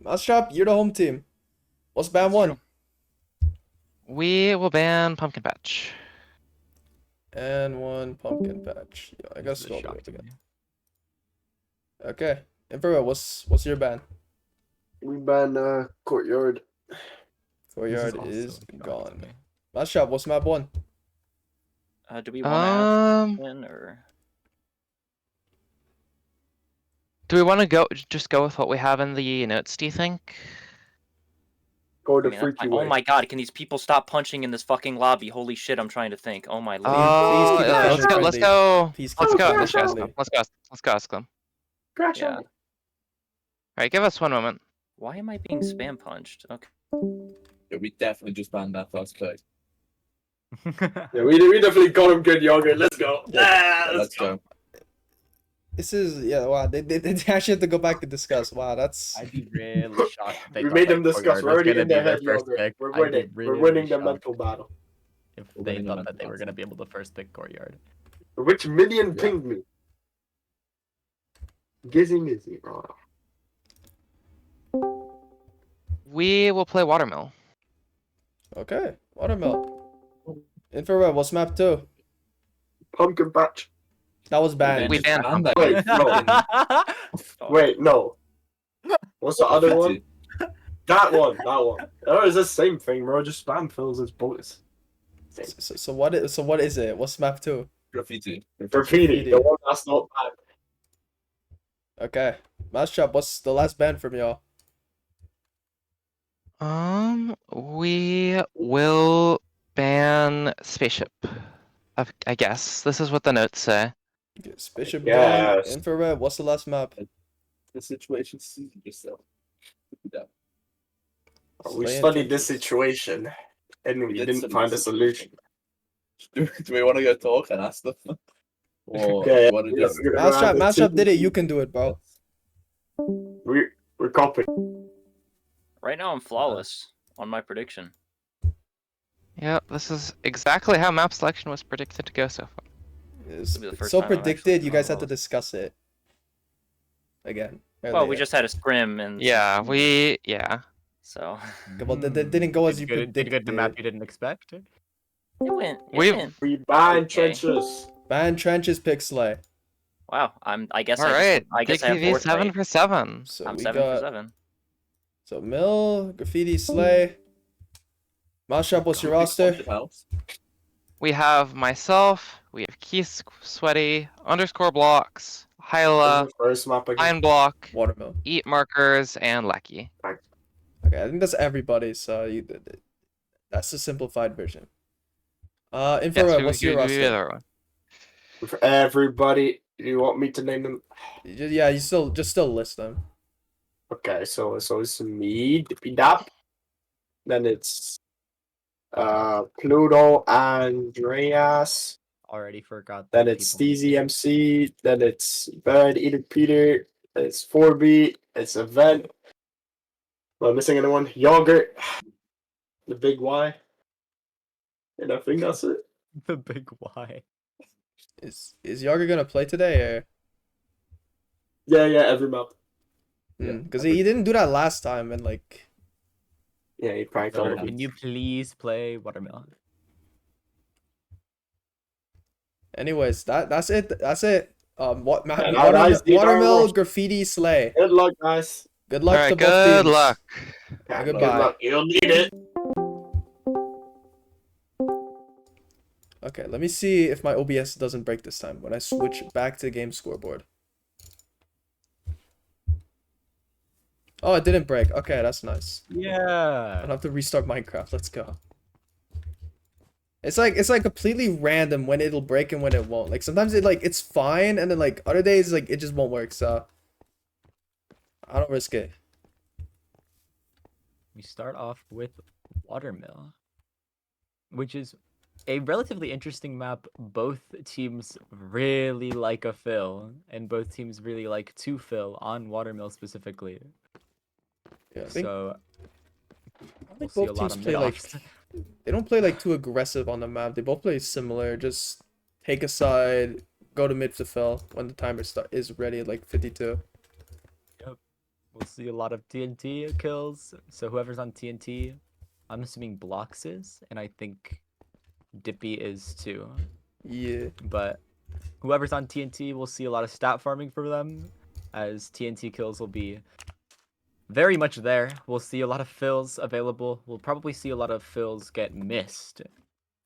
Mousetrap, you're the home team. What's ban That's one? true. We will ban Pumpkin Patch. And one pumpkin patch. Yeah, I guess This is a we'll do shock it to again. me. Okay. Infrared, what's your ban? We ban courtyard. Courtyard also is a shock to gone. me. Mousetrap, what's map one? Do we want to add Um, in or? do we want to just go with what we have in the notes? Do you think? Go I the mean, that's freaky fine. way. Oh my god, can these people stop punching in this fucking lobby? Holy shit, I'm trying to think. Oh my lord. please keep it Let's family go. Let's friendly. go. Please Let's keep it go. family Let's go. Ask friendly. them. Let's go. Ask them. Crash Yeah. on me. All right, give us one moment. Why am I being spam punched? Okay. Yeah, we definitely just banned that first play. Yeah, we definitely got him good yogurt. Let's go. Yeah, Ah, let's go. This is wow. They actually have to go back and discuss. Wow, that's I'd be really shocked if they We thought made them that discuss. Courtyard We're was already gonna in be their their head, first yogurt. pick. We're I'd be winning. We're really winning the shocked mental battle. if We're they winning the thought that mental they were battle. gonna be able to first pick Courtyard. Which minion Yeah. pinged me? Gizzy, bro. We will play Watermill. okay. Watermill. Infrared, what's map two? Pumpkin patch. That was banned. We banned banned Pumpkin. that. Wait, no. Oh, Wait, no. What's the other one? Graffiti. That one. Oh, it's the same thing, bro. Just spam fills as bullets. So what is it? What's map two? Graffiti. Graffiti, the one that's not bad. Okay. Mousetrap, what's the last ban from y'all? We will ban Spaceship. I guess this is what the notes say. Spaceship Yes. ban. Infrared, what's the last map? The situation suited yourself. Yeah. We Slaying studied this trenches. situation and we did didn't study find a this solution. Do we want to go talk and ask them? Or Yeah, want to yeah, just... we're gonna have a Mousetrap did it. team. You can do it, bro. We're copying. right now I'm flawless on my prediction. Yep, this is exactly how map selection was predicted to go so far. It's It'll be the first so time I'm actually predicted. You guys doing had to well. discuss it again. Well, we earlier. just had a scrim and Yeah, yeah. so Okay, well, that didn't go as you Did predicted. good the map you didn't expect. it went. We've- We ban Okay. trenches. Ban trenches, pick slay. Wow, I guess All I right. just, I guess I have TV fourth 7 rate. for 7. So I'm we 7 got for 7. so Mill, Graffiti, Slay. Mousetrap, what's your roster? House. We have myself. We have Keith Sweaty, underscore blocks, Hyla, First map again. Iron Block, Watermill. Eat Markers, and Lecky. Okay, I think that's everybody. So that's the simplified version. Infrared, what's your roster? either one. For everybody, you want me to name them? Yeah, you still list them. Okay, so it's me, Dippy Dap. Then it's Pluto, Andreas. Already forgot. Then that it's people- Steezy MC. Then it's Bird, Eater Peter. It's 4B. It's Event. Am I missing anyone? Yogurt. The Big Y. And I think that's it. The big Y. Is Yager gonna play today or? Yeah, every map. Because he didn't do that last time and like. Yeah, he pranked all of Can them. you please play Watermill? Anyways, that's it. That's it. What Yeah, guys, these are Watermill, roles. Graffiti, Slay. Good luck, guys. Good luck to Alright, both good teams. luck. Yeah, Goodbye. Good luck. You'll need it. Okay, let me see if my OBS doesn't break this time when I switch back to game scoreboard. Oh, it didn't break. Okay, that's nice. I don't Yeah. have to restart Minecraft. Let's go. It's like completely random when it'll break and when it won't. Like sometimes it's fine and then like other days like it just won't work. So I don't risk it. We start off with Watermill, which is a relatively interesting map. Both teams really like a fill, and both teams really like to fill on Watermill specifically. Yeah, I think, So I we'll think see a both lot teams of play like mid-offs. they don't play like too aggressive on the map. They both play similar. Just take a side, go to mid to fill when the timer is ready at like 52. We'll see a lot of TNT kills. So whoever's on TNT, I'm assuming Blocks is, and I think Dippy is too. Yeah. But whoever's on TNT, we'll see a lot of stat farming for them, as TNT kills will be very much there. We'll see a lot of fills available. We'll probably see a lot of fills get missed,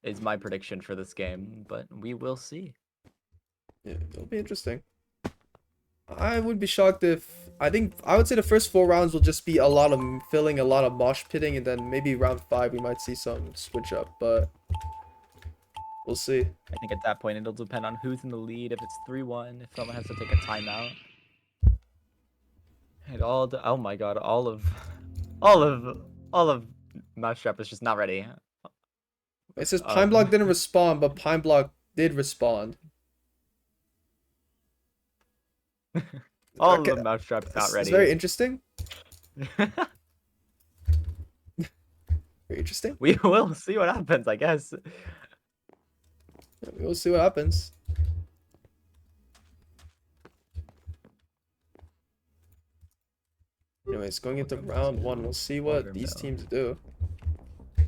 is my prediction for this game, but we will see. Yeah, it'll be interesting. I would be shocked if I would say the first 4 rounds will just be a lot of filling, a lot of mosh pitting, and then maybe round 5 we might see some switch up, but we'll see. I think at that point it'll depend on who's in the lead. If it's 3-1, if someone has to take a timeout. It all oh my god, all of Mousetrap is just not ready. It says Pine Block didn't respond, but Pine Block did respond. All Okay, of Mousetrap's not It's ready. very interesting. Very interesting. We will see what happens, I guess. Yeah, we'll see what happens. Anyways, going into round 1, we'll see what these teams do. I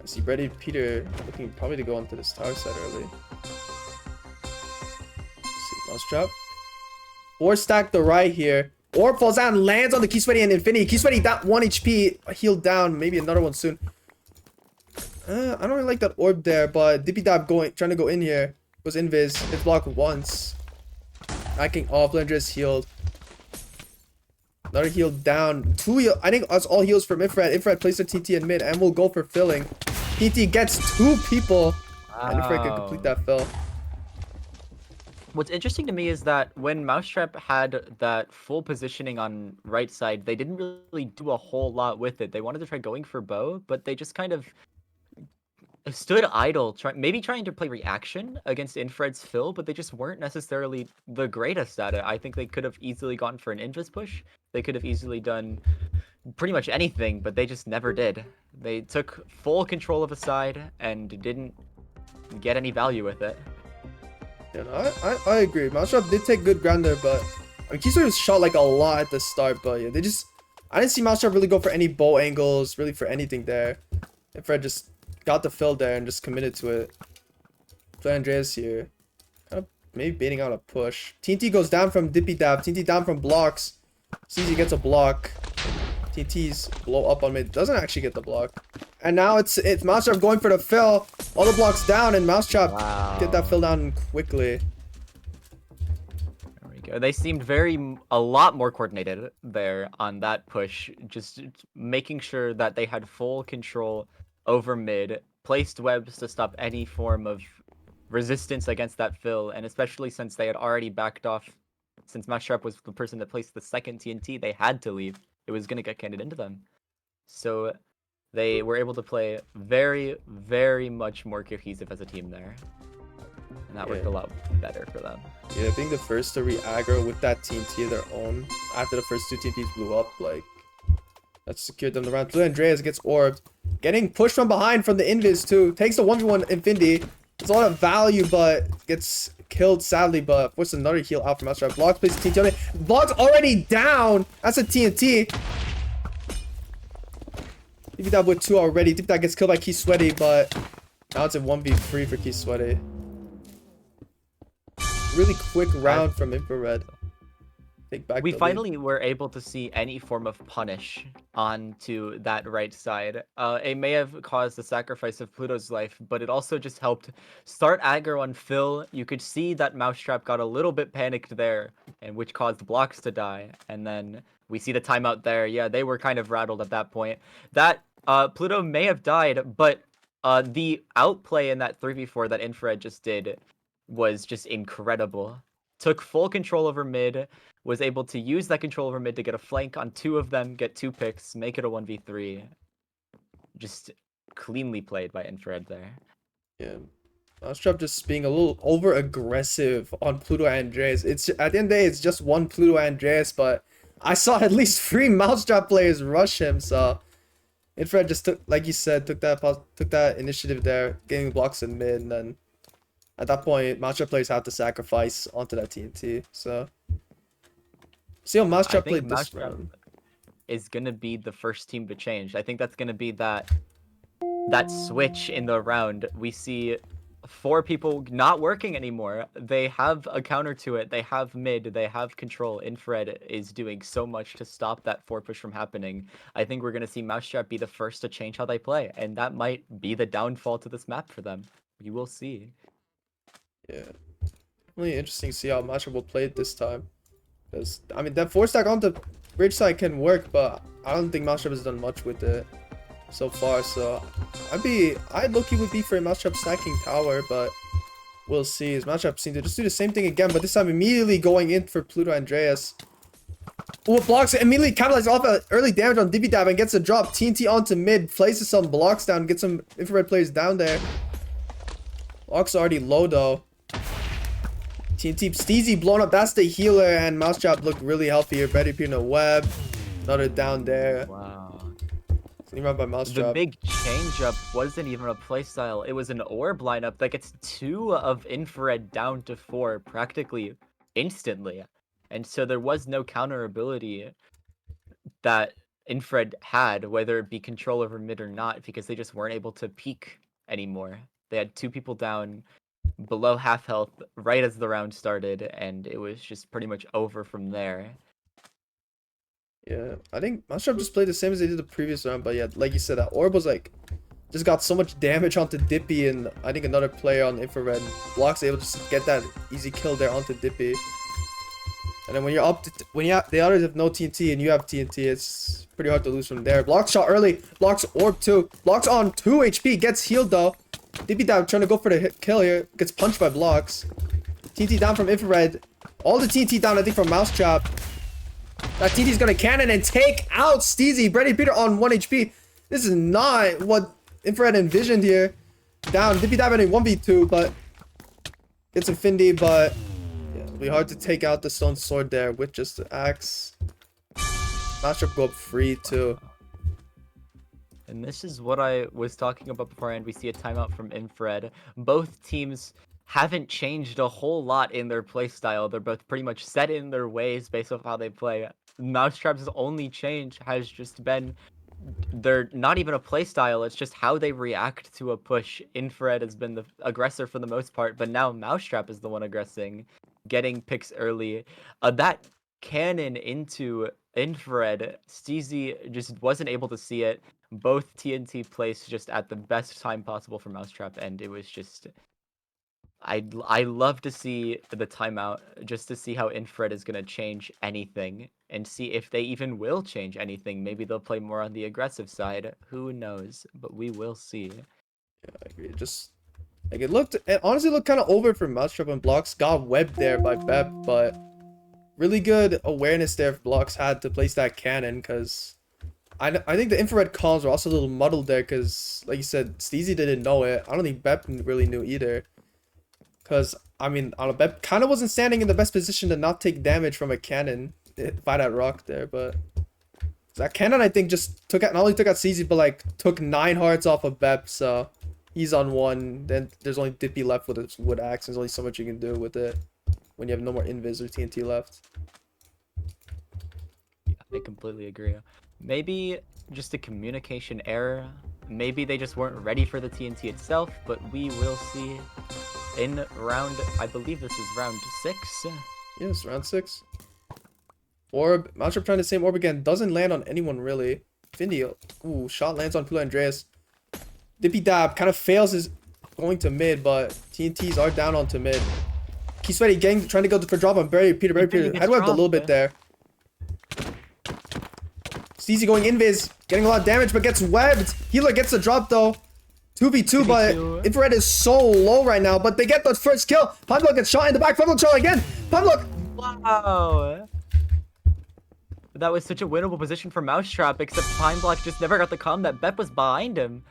see Brady Peter looking probably to go onto this tower side early. See Mousetrap. 4 stack the right here. Orb falls down, lands on the Key Sweaty and Infinity. Key Sweaty down 1 HP, healed down, maybe another one soon. I don't really like that orb there, but Dippy Dab trying to go in here. Goes invis, hits block once. Backing off, Blendress healed. Another heal down. 2 heal. I think that's all heals from Infrared. Infrared places a TT in mid and will go for filling. TT gets 2 people. And Infrared can complete that fill. What's interesting to me is that when Mousetrap had that full positioning on right side, they didn't really do a whole lot with it. They wanted to try going for bow, but they just kind of stood idle, maybe trying to play reaction against Infrared's fill, but they just weren't necessarily the greatest at it. I think they could have easily gone for an invis push. They could have easily done pretty much anything, but they just never did. They took full control of a side and didn't get any value with it. Yeah, no, I agree. Mousetrap did take good ground there, but I mean, Keystone was shot like a lot at the start, but yeah, I didn't see Mousetrap really go for any bow angles, really for anything there. Infrared just got the fill there and just committed to it. Play Andreas here. Kind of maybe baiting out a push. TNT goes down from Dippy Dab. TNT down from blocks. CZ gets a block. TNT's blow up on mid. Doesn't actually get the block. And now it's Mousetrap going for the fill. All the blocks down and Mousetrap get that fill down quickly. There we go. They seemed a lot more coordinated there on that push. Just making sure that they had full control over mid, placed webs to stop any form of resistance against that fill, and especially since they had already backed off, since Mousetrap was the person that placed the second TNT, they had to leave. It was going to get canned into them. So they were able to play very, very much more cohesive as a team there. And that worked a lot better for them. Yeah, being the first to re-aggro with that TNT of their own after the first 2 TNTs blew up, like, that secured them the round. Blue Andreas gets orbed. Getting pushed from behind from the invis too. Takes the 1v1 Infinity. It's a lot of value, but gets killed sadly, but forces another heal out from Mousetrap. Blocks plays TNT on it. Blocks already down. That's a TNT. Dippy Dab with 2 already. Dippy Dab gets killed by Key Sweaty, but now it's a 1v3 for Key Sweaty. Really quick round from Infrared. Take back We the lead. finally were able to see any form of punish onto that right side. It may have caused the sacrifice of Pluto's life, but it also just helped start aggro on Phil. You could see that Mousetrap got a little bit panicked there, and which caused blocks to die. And then we see the timeout there. Yeah, they were kind of rattled at that point. That Pluto may have died, but the outplay in that 3v4 that Infrared just did was just incredible. Took full control over mid, was able to use that control over mid to get a flank on 2 of them, get 2 picks, make it a 1v3. Just cleanly played by Infrared there. Yeah. Mousetrap just being a little over aggressive on Pluto Andreas. It's at the end of the day, it's just one Pluto Andreas, but I saw at least 3 Mousetrap players rush him, so Infrared just took, like you said, took that initiative there, getting blocks in mid, and then at that point, Mousetrap players have to sacrifice onto that TNT. So see how Mousetrap played this round. is gonna be the first team to change. I think that's gonna be that switch in the round. We see 4 people not working anymore. They have a counter to it. They have mid. They have control. Infrared is doing so much to stop that 4 push from happening. I think we're gonna see Mousetrap be the first to change how they play, and that might be the downfall to this map for them. You will see. Yeah. Really interesting to see how Mousetrap will play it this time. Because, I mean, that 4-stack on the bridge side can work, but I don't think Mousetrap has done much with it so far. So, I'd low-key would be for a Mousetrap stacking tower, but we'll see. As Mousetrap seems to just do the same thing again, but this time immediately going in for Pluto Andreas. Ooh, blocks immediately capitalizes off early damage on Dippy Dab and gets a drop. TNT onto mid, places some blocks down, gets some infrared players down there. Blocks already low though. TNT Steezy blown up. That's the healer, and Mousetrap looked really healthy here. Betty Pino web. Another down there. Wow. Seen run by The Mousetrap. big change up wasn't even a playstyle. It was an orb lineup that gets 2 of infrared down to 4 practically instantly. And so there was no counter ability that infrared had, whether it be control over mid or not, because they just weren't able to peak anymore. They had 2 people down below half health right as the round started, and it was just pretty much over from there. Yeah, I think Mousetrap just played the same as they did the previous round, but yeah, like you said, that orb was like just got so much damage onto Dippy, and I think another player on infrared blocks able to just get that easy kill there onto Dippy. And then when you're up, the others have no TNT and you have TNT, it's pretty hard to lose from there. Blocks shot early, blocks orb too, blocks on 2 HP, gets healed though. Dippy Dab trying to go for the hit kill here, gets punched by blocks. TNT down from infrared, all the TNT down I think from Mousetrap. That TNT's gonna cannon and take out Steezy. Brady Peter on 1 HP. This is not what infrared envisioned here. Down, Dippy Dab in a 1v2, but gets Infinity, but yeah, it'll be hard to take out the stone sword there with just the axe. Mousetrap go up free too. And this is what I was talking about beforehand. We see a timeout from Infrared. Both teams haven't changed a whole lot in their playstyle. They're both pretty much set in their ways based off how they play. Mousetrap's only change has just been they're not even a playstyle, it's just how they react to a push. Infrared has been the aggressor for the most part, but now Mousetrap is the one aggressing, getting picks early. That cannon into Infrared, Steezy just wasn't able to see it. Both TNT placed just at the best time possible for Mousetrap, and it was just I love to see the timeout just to see how Infrared is going to change anything and see if they even will change anything. Maybe they'll play more on the aggressive side. Who knows? But we will see. Yeah, I agree. Just like it honestly looked kind of over for Mousetrap, and blocks got webbed there by Bep, but really good awareness there if blocks had to place that cannon, because I think the infrared calls were also a little muddled there, because like you said, Steezy didn't know it. I don't think Bep really knew either. Because, I mean, I don't know, Bep kind of wasn't standing in the best position to not take damage from a cannon by that rock there, but that cannon, I think, just took out, not only took out Steezy, but, like, took 9 hearts off of Bep, so he's on 1. Then there's only Dippy left with his wood axe. There's only so much you can do with it when you have no more Invis or TNT left. Yeah, I completely agree. Maybe just a communication error. Maybe they just weren't ready for the TNT itself, but we will see in round, I believe this is round 6. Yes, round 6. Orb, Mousetrap trying the same orb again. Doesn't land on anyone really. Findy, ooh, shot lands on Pula Andreas. Dippy Dab kind of fails his going to mid, but TNTs are down onto mid. Key Sweaty trying to go for drop on Barry Peter. Peter headwebbed a little bit there. Steezy going invis, getting a lot of damage, but gets webbed. Healer gets the drop though. 2v2, but Infrared is so low right now, but they get the first kill. Pimeblock gets shot in the back. Pimeblock shot again. Pimeblock. Wow. That was such a winnable position for Mousetrap, except Pimeblock just never got the comm that Bep was behind him.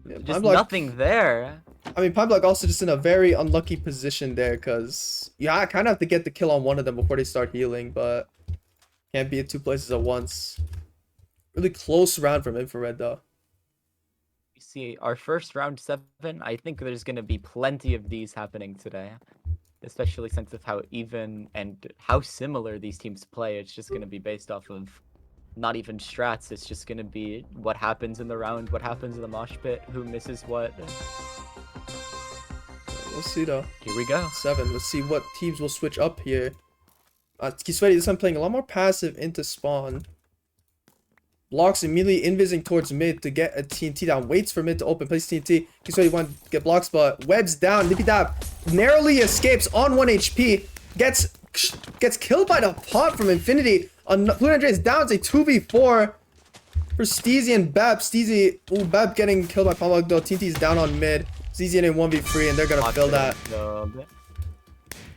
Yeah, Just Pimeblock, nothing there. I mean, Pimeblock also just in a very unlucky position there, because I kind of have to get the kill on one of them before they start healing, but can't be at 2 places at once. Really close round from Infrared though. We see our first round 7. I think there's going to be plenty of these happening today, especially since of how even and how similar these teams play. It's just going to be based off of not even strats. It's just gonna be what happens in the round, what happens in the mosh pit, who misses what. We'll see though. Here we go. 7. Let's see what teams will switch up here. Kiswedi this time playing a lot more passive into spawn. Blocks immediately invising towards mid to get a TNT down. Waits for mid to open. Plays TNT. Kiswedi want to get blocks, but webs down. Dipidab narrowly escapes on 1 HP. Gets killed by the pot from Infinity. Blue Andre is down. It's a 2v4 for Steezy and Beb. Steezy, Beb getting killed by Pamuk though. TNT's down on mid. Steezy in a 1v3 and they're gonna fill that.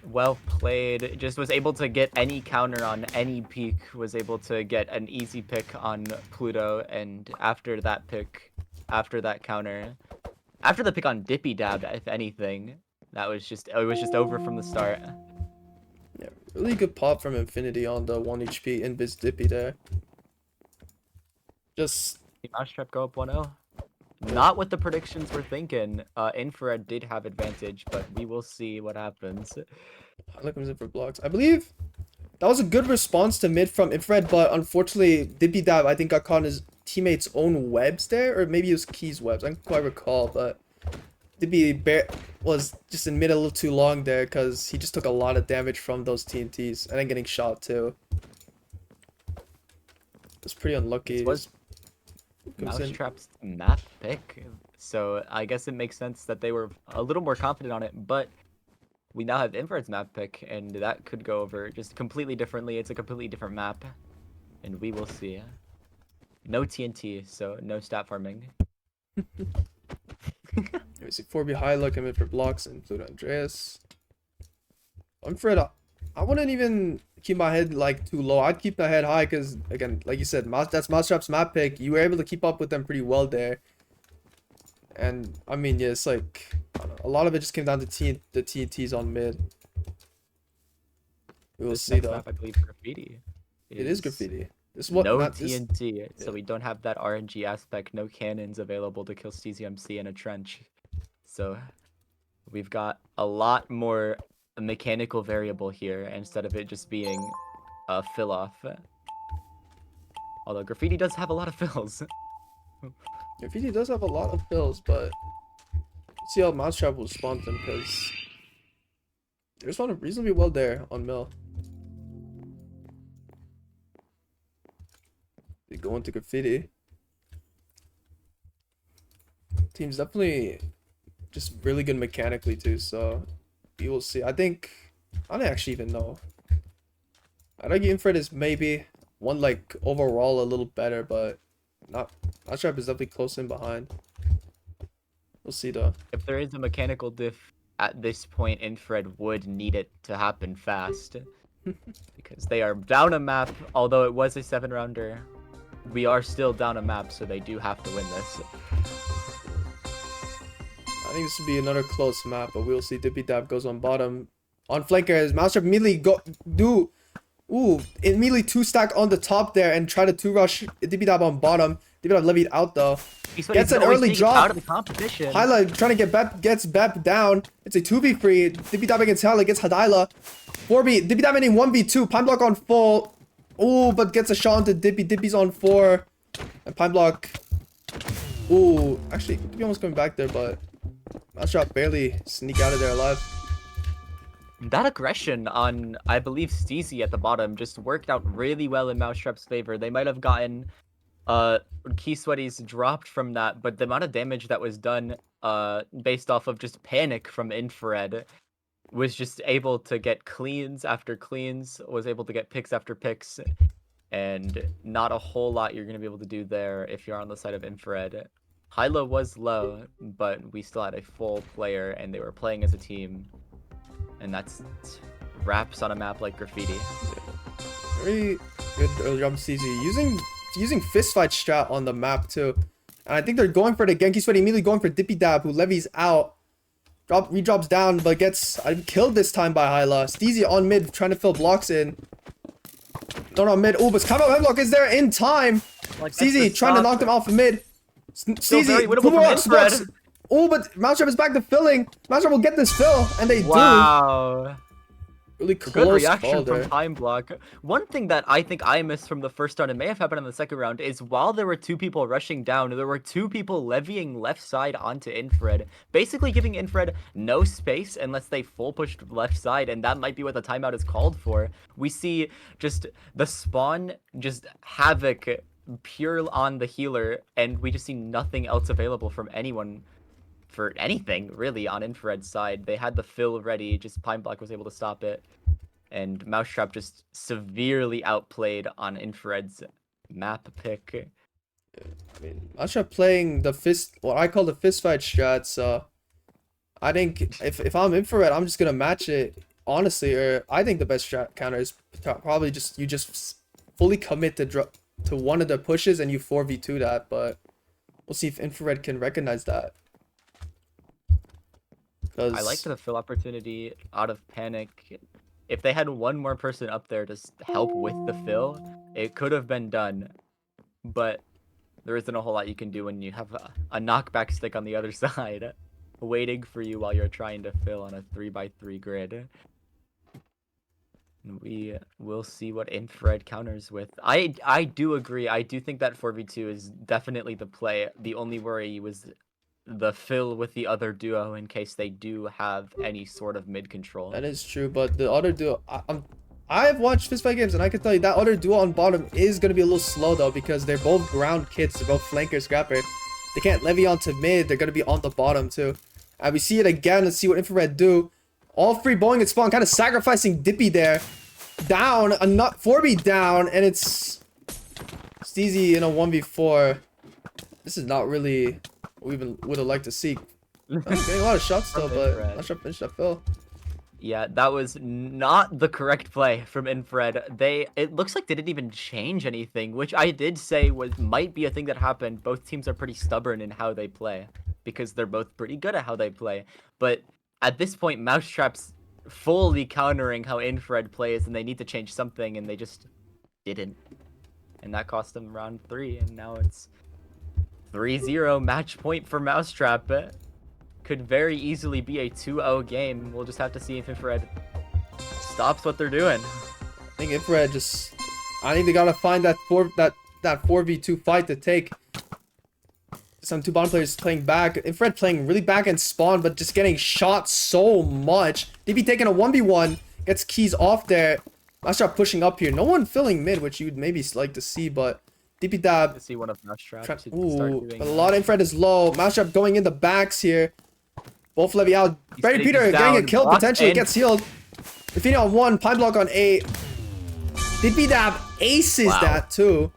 Well played. Just was able to get any counter on any peak. Was able to get an easy pick on Pluto, and after that pick, after that counter, after the pick on Dipidab, if anything, it was just over from the start. Yeah, really good pop from Infinity on the 1 HP Invis Dippy there. Just Mousetrap go up 1-0. Not what the predictions were thinking. Infrared did have advantage, but we will see what happens. Hyla comes in for blocks. I believe that was a good response to mid from Infrared, but unfortunately, Dipidab I think got caught in his teammate's own webs there, or maybe it was Key's webs. I don't quite recall, but Dippy was just in mid a little too long there because he just took a lot of damage from those TNTs and then getting shot too. It's pretty unlucky. Mousetrap's map pick, so I guess it makes sense that they were a little more confident on it, but we now have Infrared's map pick, and that could go over just completely differently. It's a completely different map, and we will see. No TNT, so no stat farming. We see 4B Hyla come in for blocks and Pluto Andreas. Infrared, I wouldn't even keep my head like too low. I'd keep my head high because again, like you said, that's Mousetrap's map pick. You were able to keep up with them pretty well there. And I mean, yeah, it's like I don't know, a lot of it just came down to the TNTs on mid. We will see though. Map, I believe Graffiti. It is Graffiti. This is what no not, TNT, so we don't have that RNG aspect. No cannons available to kill CZMC in a trench. So we've got a lot more mechanical variable here instead of it just being a fill off. Although Graffiti does have a lot of fills. Graffiti does have a lot of fills, but let's see how Mousetrap will respond to them because they responded reasonably well there on Mill. They go into Graffiti. Team's definitely just really good mechanically too, so you will see. I don't actually even know. I'd argue Infrared is maybe one like overall a little better, but Mousetrap is definitely close in behind. We'll see though. If there is a mechanical diff at this point, Infrared would need it to happen fast. Because they are down a map, although it was a 7-rounder. We are still down a map, so they do have to win this. I think this would be another close map, but we'll see. Dipidab goes on bottom. On flanker as Mousetrap immediately immediately 2-stack on the top there and try to 2-rush Dipidab on bottom. Dipidab levied out though. Gets an early drop. Out of the competition. Hyla trying to get Bep, gets Bep down. It's a 2v3. Dipidab against Hyla, gets Hyla. 4B, Dipidab ending 1v2. Pine block on full. Ooh, but gets a shot into Dippy. Dippy's on 4. And Pine block. Ooh, actually, Dippy almost coming back there, but Mousetrap barely sneak out of there alive. That aggression on, I believe, Steezy at the bottom just worked out really well in Mousetrap's favor. They might have gotten Kiswedi's dropped from that, but the amount of damage that was done based off of just panic from Infrared was just able to get cleans after cleans, was able to get picks after picks, and not a whole lot you're going to be able to do there if you're on the side of Infrared. Hyla was low, but we still had a full player, and they were playing as a team, and that's wraps on a map like Graffiti. Very good early jump CZ. Using fistfight strat on the map too. And I think they're going for it again. Kiswedi immediately going for Dipidab, who levies out. Redrops down, but gets killed this time by Hyla. Steezy on mid, trying to fill blocks in. No, mid. Oh, but Kamo Hemlock is there in time. Like, Steezy trying to knock them off of mid. Steezy, oh, but Mousetrap is back to filling. Mousetrap will get this fill, and they do. Wow. really Good close reaction call from there. Time Block. One thing that I think I missed from the first round, and may have happened in the second round, is while there were 2 people rushing down, there were 2 people levying left side onto Infrared, basically giving Infrared no space unless they full pushed left side, and that might be what the timeout is called for. We see just the spawn, just havoc pure on the healer, and we just see nothing else available from anyone for anything really on Infrared's side. They had the fill ready, just Pine Block was able to stop it, and Mousetrap just severely outplayed on Infrared's map pick. I mean, Mousetrap playing the what I call the fist fight strat, so I think if I'm Infrared, I'm just gonna match it honestly, or I think the best strat counter is probably just you just fully commit to one of the pushes and you 4v2 that, but we'll see if Infrared can recognize that. I liked the fill opportunity out of Panic. If they had one more person up there to help with the fill, it could have been done. But there isn't a whole lot you can do when you have a knockback stick on the other side waiting for you while you're trying to fill on a 3x3 grid. We will see what Infrared counters with. I do agree. I do think that 4v2 is definitely the play. The only worry was the fill with the other duo in case they do have any sort of mid control. That is true, but the other duo, I've watched fistfight games and I can tell you that other duo on bottom is going to be a little slow though, because they're both ground kids, they're both flanker scrapper. They can't levy onto mid, they're going to be on the bottom too. And we see it again. Let's see what Infrared do. All three Boeing and Spawn kind of sacrificing Dippy there. Down, a nut 4B down, and it's Steezy in a 1v4. This is not really what we would have liked to see. Getting a lot of shots still, but not sure to finish that fill. Yeah, that was not the correct play from Infrared. It looks like they didn't even change anything, which I did say might be a thing that happened. Both teams are pretty stubborn in how they play because they're both pretty good at how they play. But at this point, Mousetrap's fully countering how Infrared plays, and they need to change something, and they just didn't. And that cost them round 3, and now it's 3-0 match point for Mousetrap. Could very easily be a 2-0 game. We'll just have to see if Infrared stops what they're doing. I think Infrared I think they gotta find that 4v2 fight to take. Some 2 bottom players playing back. Infrared playing really back and Spawn, but just getting shot so much. DB taking a 1v1, gets keys off there. Mousetrap pushing up here. No one filling mid, which you'd maybe like to see, but DP dab. To see one of Mousetrap. Ooh, a lot of Infrared is low. Mousetrap going in the backs here. Both levy out. Brady Peter getting a kill potentially. Gets healed. Infinity on 1. Pine Block on 8. DP dab aces that too.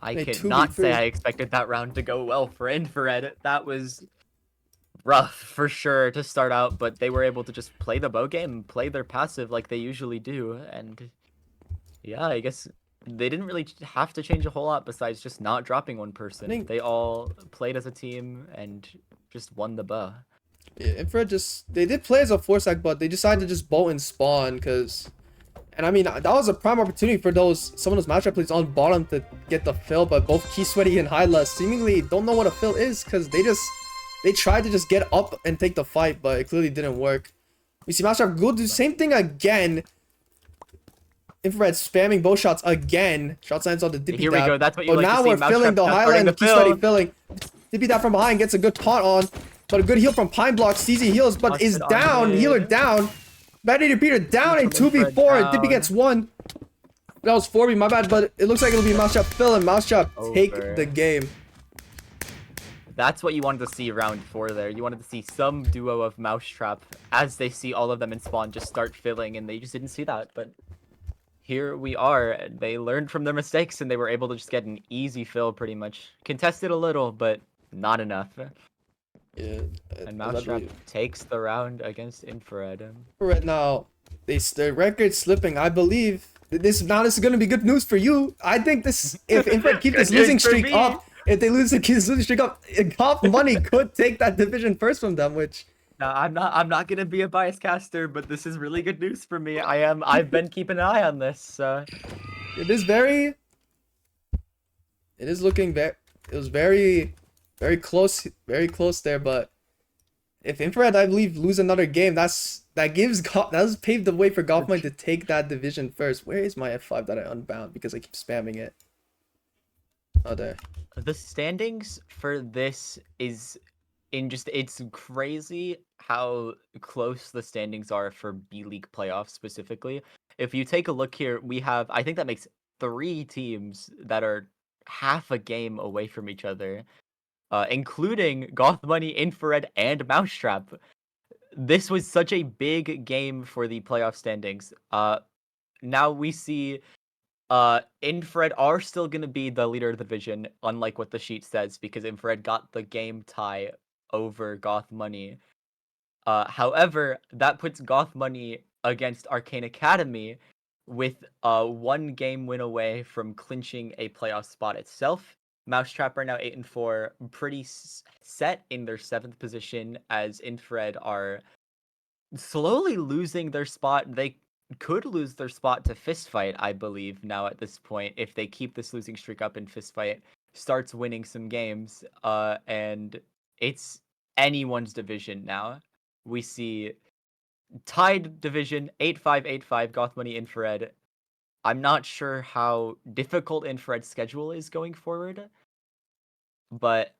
I cannot say I expected that round to go well for Infrared. That was rough for sure to start out, but they were able to just play the bow game, play their passive like they usually do, and yeah, I guess they didn't really have to change a whole lot besides just not dropping one person. They all played as a team and just won the bow. Yeah, Infrared they did play as a 4-stack, but they decided to just bolt and spawn because. And I mean, that was a prime opportunity for some of those Mousetrap plays on bottom to get the fill, but both Key Sweaty and Hyla seemingly don't know what a fill is because they tried to just get up and take the fight, but it clearly didn't work. We see Mousetrap go do the same thing again. Infrared spamming bow shots again. Shot signs on the Dippy Here we go. That's what you like now to see. we're filling the Hyla and Key Sweaty filling. Dippy dab from behind gets a good pot on, but a good heal from Pine Block. CZ heals, but is down. Healer down. Bad Peter down a 2v4. Dippy gets 1. That was 4B, my bad, but it looks like it'll be Mousetrap fill and Mousetrap take the game. That's what you wanted to see round 4 there. You wanted to see some duo of Mousetrap as they see all of them in spawn just start filling, and they just didn't see that. But here we are. They learned from their mistakes, and they were able to just get an easy fill pretty much. Contested a little, but not enough. Yeah, and Mousetrap takes the round against Infrared. Infrared now, their record slipping. I believe this is going to be good news for you. I think this, if Infrared keep this losing streak up, if they keep this losing streak up, Golf Money could take that division first from them. Which I'm not gonna be a biased caster, but this is really good news for me. I've been keeping an eye on this. It is looking very. It was very close there, but if Infrared, I believe, lose another game, that has paved the way for Gothmoney to take that division first. Where is my F5 that I unbound because I keep spamming it? Oh, there. The standings for this is it's crazy how close the standings are for B League playoffs specifically. If you take a look here, we have, I think that makes 3 teams that are half a game away from each other, including Gothmoney, Infrared, and Mousetrap. This was such a big game for the playoff standings. Now we see Infrared are still going to be the leader of the division, unlike what the sheet says, because Infrared got the game tie over Gothmoney. However, that puts Gothmoney against Arcane Academy with a 1 game win away from clinching a playoff spot itself. Mousetrap are now 8-4, pretty set in their 7th position, as Infrared are slowly losing their spot. They could lose their spot to Fistfight, I believe, now at this point, if they keep this losing streak up and Fistfight starts winning some games. And it's anyone's division now. We see tied division 8-5, 8-5, Gothmoney, Infrared. I'm not sure how difficult Infrared's schedule is going forward, but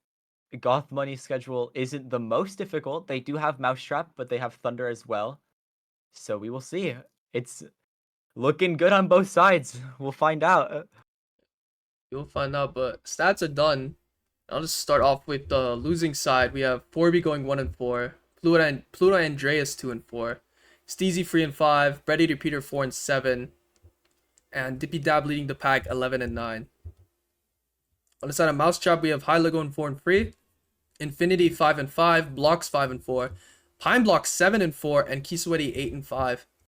Gothmoney's schedule isn't the most difficult. They do have Mousetrap, but they have Thunder as well. So we will see. It's looking good on both sides. We'll find out. You'll find out, but stats are done. I'll just start off with the losing side. We have 4B going 1-4, Pluto Andreas 2-4, Steezy 3-5, Bread Eater Peter 4-7, and Dippy Dab leading the pack 11-9. On the side of Mousetrap, we have High Lagoon 4-3, Infinity 5-5, Blocks 5-4, Pine Block 7-4, and Kisawati 8-5.